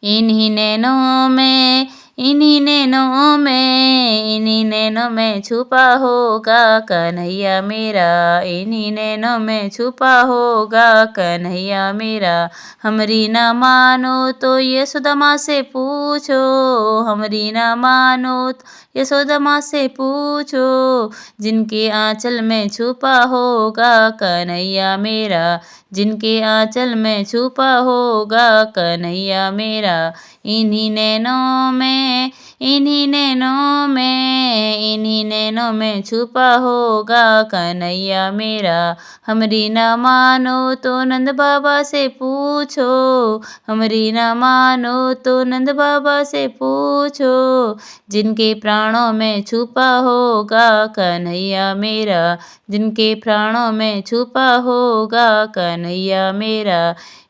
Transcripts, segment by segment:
इन्हीं नैनों में, इन्हीं नैनों में, इन्हीं नैनों में छुपा होगा कन्हैया मेरा, इन्हीं नैनों में छुपा होगा कन्हैया मेरा। हमरी ना मानो तो यशोदा माँ से पूछो, हमरी ना मानो तो यशोदा माँ से पूछो, जिनके आंचल में छुपा होगा कन्हैया मेरा, जिनके आंचल में छुपा होगा कन्हैया मेरा। इन्हीं नैनों में, इन्हीं नैनों में, इन्हीं नैनों में छुपा होगा कन्हैया मेरा। हमरी ना मानो तो नंद बाबा से पूछो, हमरी ना मानो तो नंद बाबा से पूछो, जिनके प्राणों में छुपा होगा कन्हैया मेरा, जिनके प्राणों में छुपा होगा कन्हैया मेरा।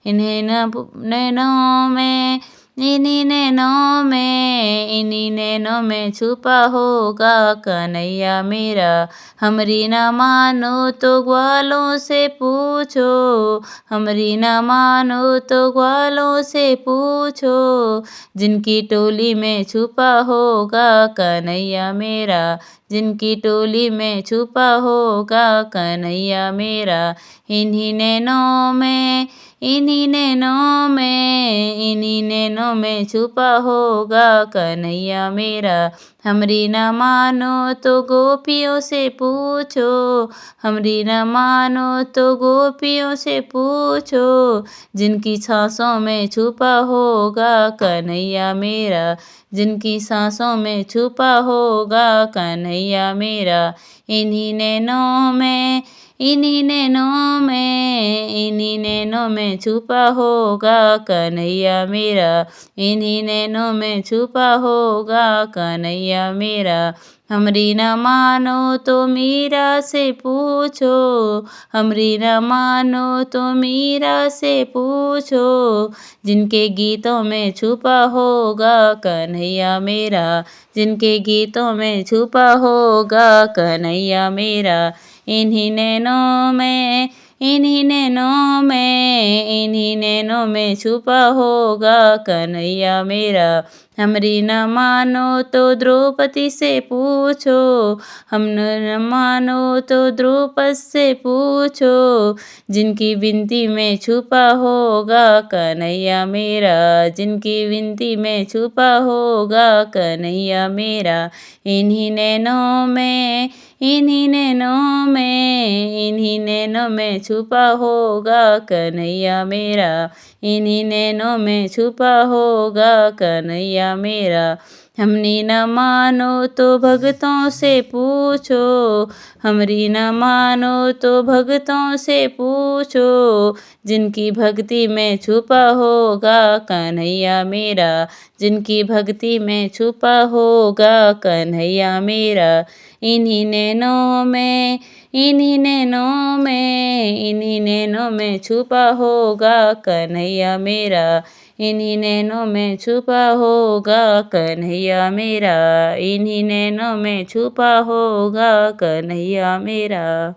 इन्हीं नैनों में, इन्हीं नैनों में, इन्हीं नैनों में छुपा होगा कन्हैया मेरा। हमरी ना मानो तो ग्वालों से पूछो, हमरी ना मानो तो ग्वालों से पूछो, जिनकी टोली में छुपा होगा कन्हैया मेरा, जिनकी टोली में छुपा होगा कन्हैया मेरा। इन्हीं नैनों में, इन्हीं नैनों में, इन्हीं नैनों में छुपा होगा कन्हैया मेरा। हमरी ना मानो तो गोपियों से पूछो, हमरी ना मानो तो गोपियों से पूछो, जिनकी सांसों में छुपा होगा कन्हैया मेरा, जिनकी सांसों में छुपा होगा कन्हैया मेरा। इन्हीं नैनों में, इन्हीं नैनों में, इन्हीं नैनों में छुपा होगा कन्हैया मेरा, इन्हीं नैनों में छुपा होगा कन्हैया मेरा। हमरी ना मानो तो मीरा से पूछो, हमरी ना मानो तो मीरा से पूछो, जिनके गीतों में छुपा होगा कन्हैया मेरा, जिनके गीतों में छुपा होगा कन्हैया मेरा। इन्हीं नैनों में, इन्हीं नैनों में, इन्हीं नैनों में छुपा होगा कन्हैया मेरा। हमरी न मानो तो द्रौपदी से पूछो, हम न मानो तो द्रौपदी से पूछो, जिनकी विनती में छुपा होगा कन्हैया मेरा, जिनकी विनती में छुपा होगा कन्हैया मेरा। इन्हीं नैनों में, इन्हीं नैनों में, इन्हीं नैनों में छुपा होगा कन्हैया मेरा, इन्हीं नैनों में छुपा होगा कन्हैया मेरा। हमरी न मानो तो भक्तों से पूछो, हमरी न मानो तो भक्तों से पूछो, जिनकी भक्ति में छुपा होगा कन्हैया मेरा, जिनकी भक्ति में छुपा होगा कन्हैया मेरा। इन्हीं नैनों में, इन्हीं नैनों में, इन्हीं नैनों में छुपा होगा कन्हैया मेरा, इन्हीं नैनों में छुपा होगा कन्हैया मेरा, इन्हीं नैनों में छुपा होगा कन्हैया मेरा।